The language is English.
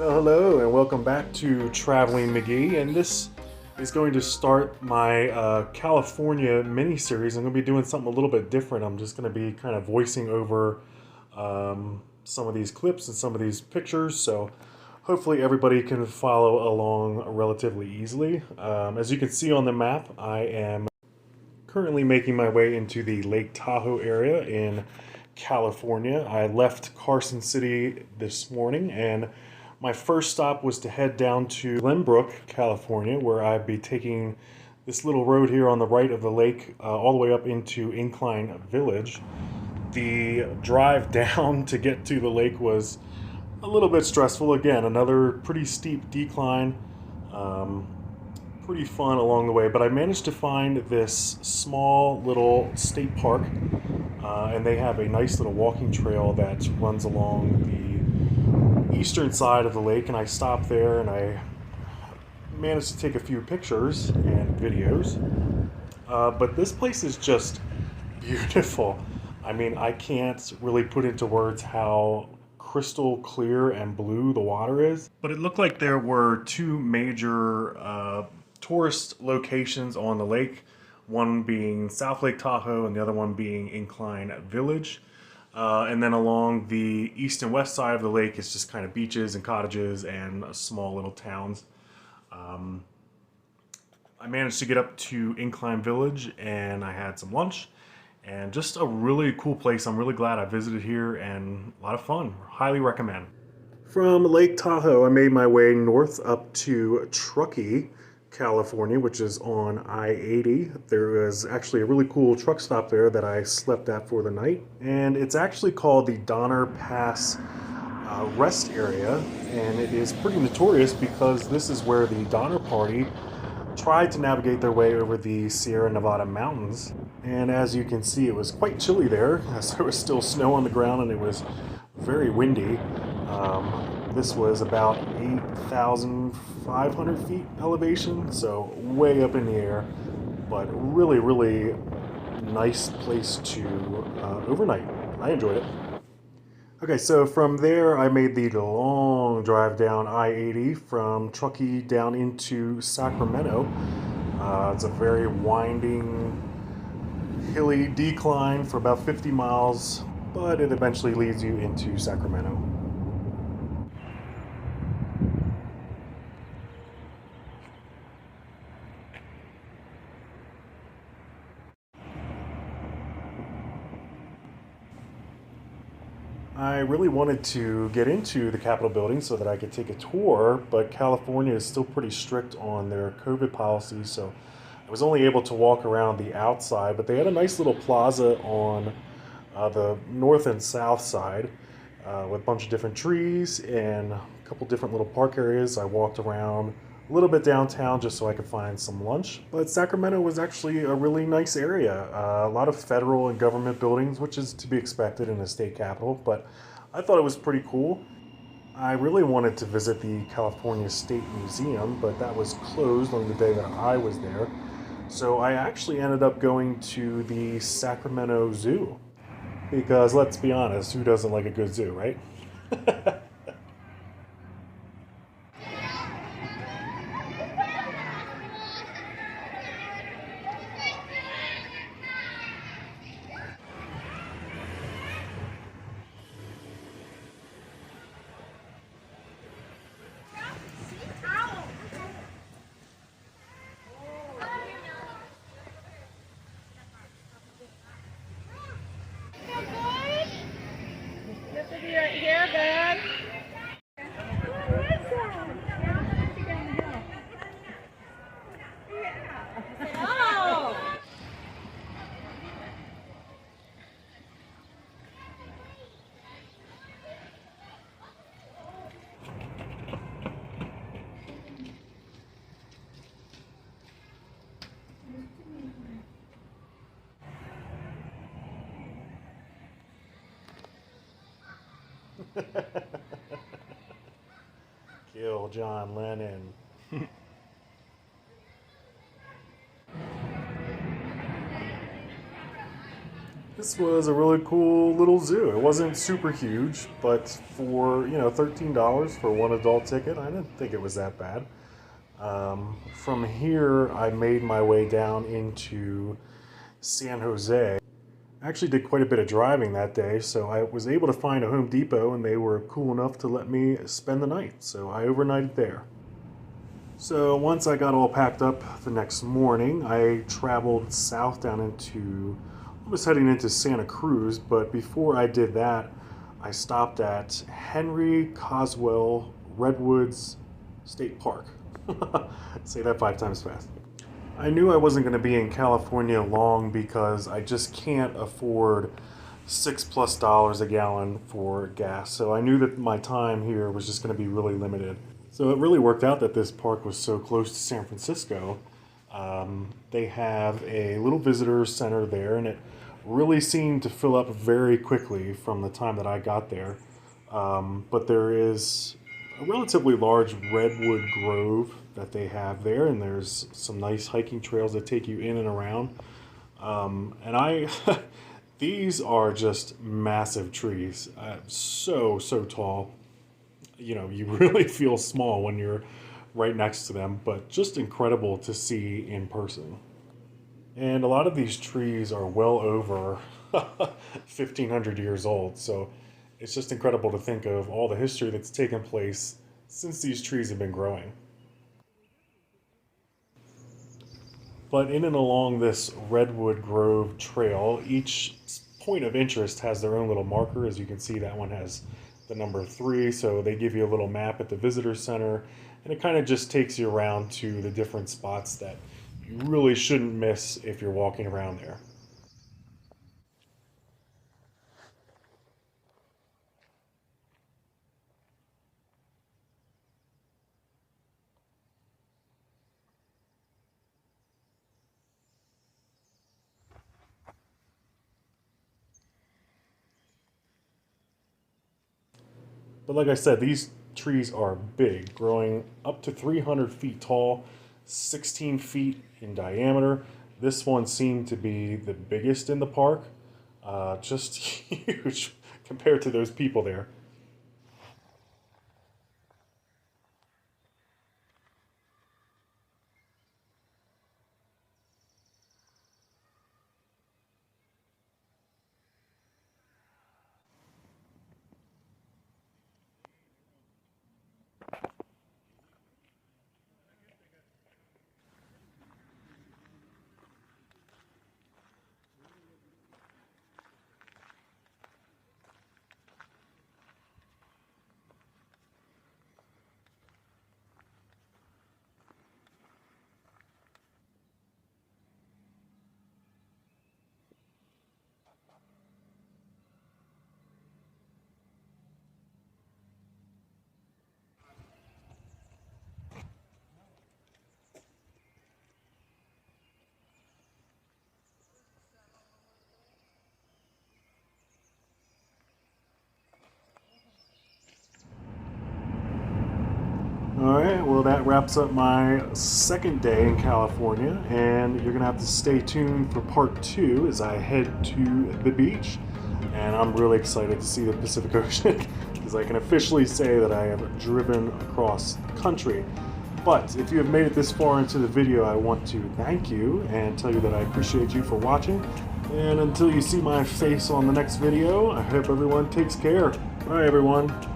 Well, hello and welcome back to Traveling McGee, and this is going to start my California mini-series. I'm going to be doing something a little bit different. I'm just going to be kind of voicing over some of these clips and some of these pictures, so hopefully everybody can follow along relatively easily. As you can see on the map, I am currently making my way into the Lake Tahoe area in California. I left Carson City this morning, and my first stop was to head down to Glenbrook, California, where I'd be taking this little road here on the right of the lake all the way up into Incline Village. The drive down to get to the lake was a little bit stressful. Again, another pretty steep decline. Pretty fun along the way, but I managed to find this small little state park, and they have a nice little walking trail that runs along the eastern side of the lake, and I stopped there and I managed to take a few pictures and videos. But this place is just beautiful. I mean, I can't really put into words how crystal clear and blue the water is, but it looked like there were two major tourist locations on the lake, one being South Lake Tahoe and the other one being Incline Village. And then along the east and west side of the lake, it's just kind of beaches and cottages and small little towns. I managed to get up to Incline Village and I had some lunch, and just a really cool place. I'm really glad I visited here, and a lot of fun. Highly recommend. From Lake Tahoe, I made my way north up to Truckee, California, which is on I-80. There is actually a really cool truck stop there that I slept at for the night, and it's actually called the Donner Pass Rest Area, and it is pretty notorious because this is where the Donner Party tried to navigate their way over the Sierra Nevada mountains. And as you can see, it was quite chilly there, as there was still snow on the ground and it was very windy. This was about 8,500 feet elevation, so way up in the air, but really, really nice place to overnight. I enjoyed it. Okay, so from there I made the long drive down I-80 from Truckee down into Sacramento. It's a very winding, hilly decline for about 50 miles, but it eventually leads you into Sacramento. I really wanted to get into the Capitol building so that I could take a tour, but California is still pretty strict on their COVID policies, so I was only able to walk around the outside, but they had a nice little plaza on the north and south side with a bunch of different trees and a couple different little park areas. I walked around a little bit downtown just so I could find some lunch. But Sacramento was actually a really nice area. A lot of federal and government buildings, which is to be expected in a state capital, but I thought it was pretty cool. I really wanted to visit the California State Museum, but that was closed on the day that I was there. So I actually ended up going to the Sacramento Zoo. Because let's be honest, who doesn't like a good zoo, right? Here, bud. Oh! Kill John Lennon. This was a really cool little zoo. It wasn't super huge, but for, $13 for one adult ticket, I didn't think it was that bad. From here, I made my way down into San Jose. I actually did quite a bit of driving that day, so I was able to find a Home Depot, and they were cool enough to let me spend the night. So I overnighted there. So once I got all packed up the next morning, I traveled south down into, I was heading into Santa Cruz, but before I did that, I stopped at Henry Coswell Redwoods State Park. Say that 5 times fast. I knew I wasn't going to be in California long because I just can't afford $6+ a gallon for gas. So I knew that my time here was just going to be really limited. So it really worked out that this park was so close to San Francisco. They have a little visitor center there, and it really seemed to fill up very quickly from the time that I got there. But there is a relatively large redwood grove that they have there, and there's some nice hiking trails that take you in and around. These are just massive trees, so tall. You really feel small when you're right next to them, but just incredible to see in person. And a lot of these trees are well over 1,500 years old, so it's just incredible to think of all the history that's taken place since these trees have been growing. But in and along this Redwood Grove trail, each point of interest has their own little marker. As you can see, that one has the number 3, so they give you a little map at the visitor center, and it kind of just takes you around to the different spots that you really shouldn't miss if you're walking around there. But like I said, these trees are big, growing up to 300 feet tall, 16 feet in diameter. This one seemed to be the biggest in the park, just huge compared to those people there. Alright, well that wraps up my second day in California, and you're going to have to stay tuned for part 2 as I head to the beach. And I'm really excited to see the Pacific Ocean because I can officially say that I have driven across the country. But if you have made it this far into the video, I want to thank you and tell you that I appreciate you for watching. And until you see my face on the next video, I hope everyone takes care. Bye everyone.